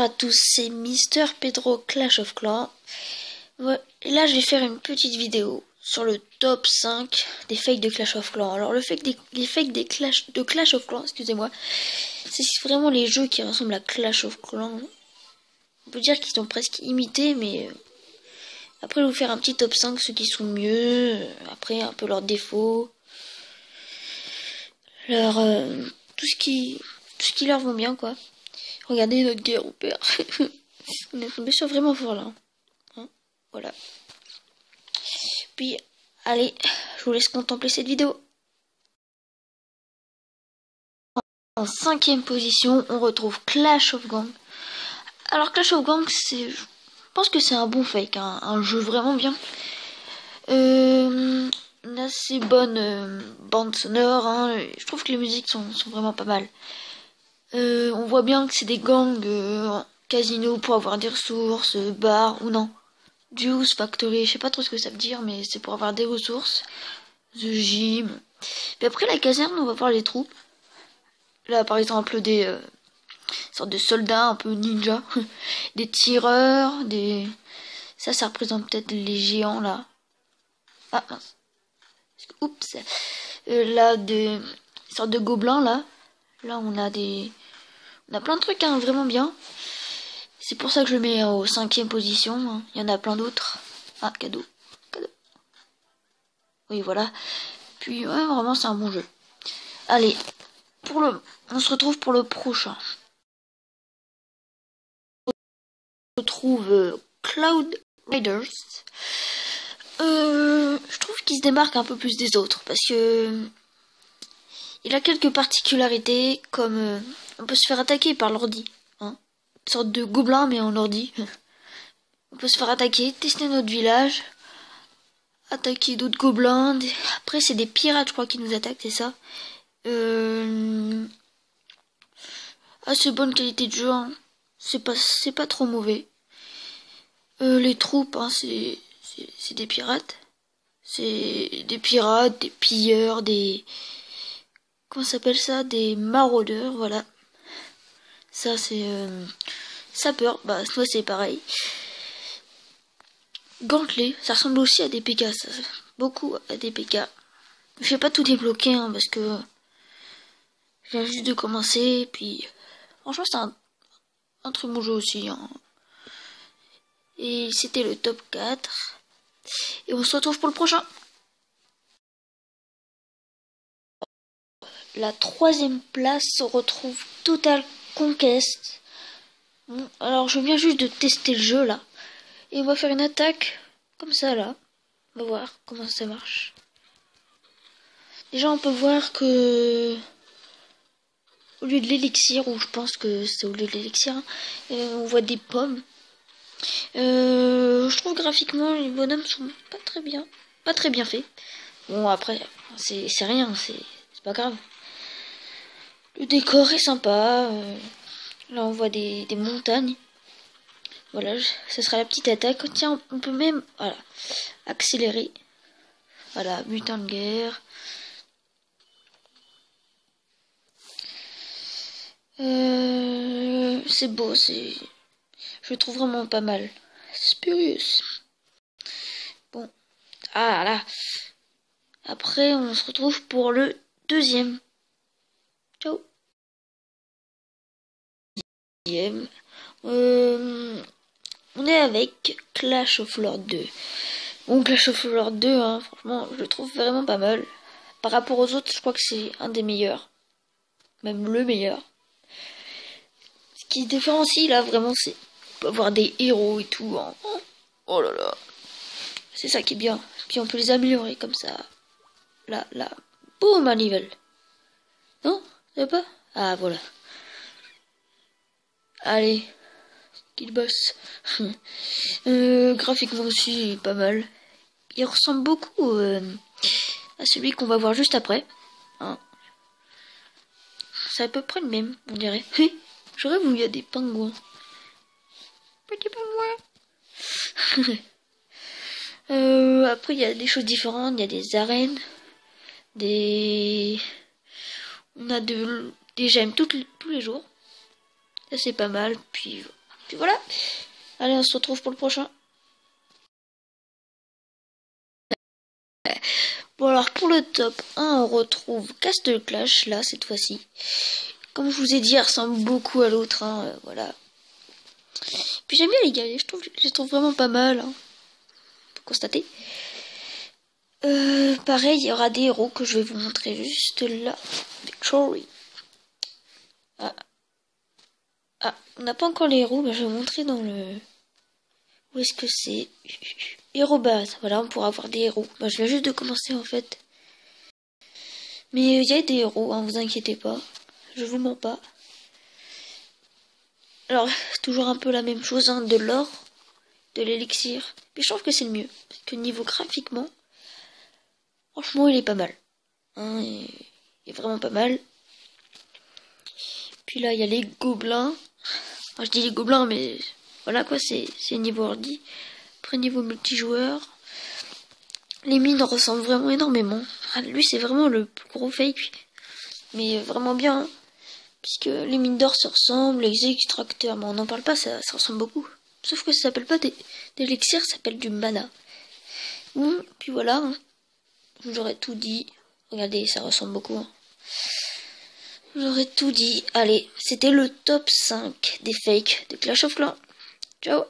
à tous, c'est Mister Pedro Clash of Clans. Ouais, et là je vais faire une petite vidéo sur le top 5 des fakes de Clash of Clans. Alors les fakes de Clash of Clans, excusez-moi, c'est vraiment les jeux qui ressemblent à Clash of Clans. On peut dire qu'ils sont presque imités, mais après je vais vous faire un petit top 5, ceux qui sont mieux, après un peu leurs défauts, tout ce qui leur vont bien, quoi. Regardez notre guerre au père. On est tombé sur vraiment fort là. Hein, voilà. Puis, allez, je vous laisse contempler cette vidéo. En 5e position, on retrouve Clash of Gangs. Alors Clash of Gangs, je pense que c'est un bon fake, hein, un jeu vraiment bien. Une assez bonne bande sonore, hein, je trouve que les musiques sont vraiment pas mal. On voit bien que c'est des gangs casino pour avoir des ressources, bar ou non. Juice Factory, je sais pas trop ce que ça veut dire, mais c'est pour avoir des ressources. The Gym. Puis après la caserne, on va voir les troupes. Là, par exemple, des sortes de soldats un peu ninja. Des tireurs, Ça représente peut-être les géants, là. Ah, mince. Oups. Là, des sortes de gobelins, là. Là, on a plein de trucs, hein, vraiment bien. C'est pour ça que je le mets aux 5e position. Hein. Il y en a plein d'autres. Ah, cadeau. Oui, voilà. Puis, ouais, vraiment, c'est un bon jeu. Allez, on se retrouve pour le prochain. On retrouve Cloud Raiders. Je trouve qu'il se démarque un peu plus des autres parce que il a quelques particularités, comme on peut se faire attaquer par l'ordi. Hein. Une sorte de gobelin, mais en ordi. On peut se faire attaquer, tester notre village, attaquer d'autres gobelins. Après, c'est des pirates, je crois, qui nous attaquent, c'est ça. Assez bonne qualité de jeu, hein. C'est pas trop mauvais. Les troupes, hein, c'est des pirates. C'est des pirates, des pilleurs, comment s'appelle ça? Des maraudeurs, voilà. Ça, c'est sapeur, bah, moi c'est pareil. Gantelet, ça ressemble aussi à des PK, ça. Beaucoup à des PK. Je vais pas tout débloquer, hein, parce que je viens juste de commencer, puis franchement c'est un très bon jeu aussi, hein. Et c'était le top 4. Et on se retrouve pour le prochain. La 3e place se retrouve Total Conquest. Bon, alors je viens juste de tester le jeu là. Et on va faire une attaque comme ça là. On va voir comment ça marche. Déjà on peut voir que au lieu de l'élixir, ou je pense que c'est au lieu de l'élixir, hein, on voit des pommes. Je trouve graphiquement les bonhommes sont pas très bien faits. Bon après c'est rien, c'est pas grave. Le décor est sympa. Là on voit des montagnes. Voilà, ce sera la petite attaque. Tiens, on peut même accélérer. Voilà, butin de guerre. C'est beau, je le trouve vraiment pas mal. Spurious. Bon. Ah là. Après, on se retrouve pour le 2e. Ciao. On est avec Clash of Lords 2. Bon, Clash of Lords 2, hein, franchement, je le trouve vraiment pas mal. Par rapport aux autres, je crois que c'est un des meilleurs. Même le meilleur. Ce qui différencie là, vraiment, c'est on peut avoir des héros et tout. Hein. Oh là là. C'est ça qui est bien. Puis on peut les améliorer comme ça. Là. Boum, un level. Non? Vous savez pas? Ah, voilà. Allez. Kill boss. Graphiquement aussi, pas mal. Il ressemble beaucoup à celui qu'on va voir juste après. Hein. C'est à peu près le même, on dirait. Je rêve où il y a des pingouins. Petit pingouin. Après, il y a des choses différentes. Il y a des arènes. On a des gemmes tous les jours. Ça, c'est pas mal. Puis, Puis voilà. Allez, on se retrouve pour le prochain. Bon alors pour le top 1, on retrouve Castle Clash, là, cette fois-ci. Comme je vous ai dit, elle ressemble beaucoup à l'autre, hein, voilà. Puis j'aime bien les galets, je les trouve vraiment pas mal, hein. Faut constater. Pareil, il y aura des héros que je vais vous montrer juste là. Victory. On n'a pas encore les héros, mais je vais vous montrer dans le... Où est-ce que c'est? Héros base, voilà, on pourra avoir des héros. Je viens juste de commencer en fait. Mais il y a des héros, hein, vous inquiétez pas. Je vous mens pas. Alors, c'est toujours un peu la même chose, hein, de l'or, de l'élixir. Mais je trouve que c'est le mieux. Parce que niveau graphiquement, franchement, il est pas mal. Hein, il est vraiment pas mal. Puis là, il y a les gobelins. Enfin, je dis les gobelins, mais voilà quoi, c'est niveau ordi. Après, niveau multijoueur, les mines ressemblent vraiment énormément. Lui, c'est vraiment le plus gros fake. Mais vraiment bien, hein. Puisque les mines d'or se ressemblent, les extracteurs, mais on n'en parle pas, ça ressemble beaucoup. Sauf que ça s'appelle pas des élixirs, ça s'appelle du mana. Puis voilà, hein. Je vous aurais tout dit. Regardez, ça ressemble beaucoup, hein. J'aurais tout dit. Allez, c'était le top 5 des fakes de Clash of Clans. Ciao.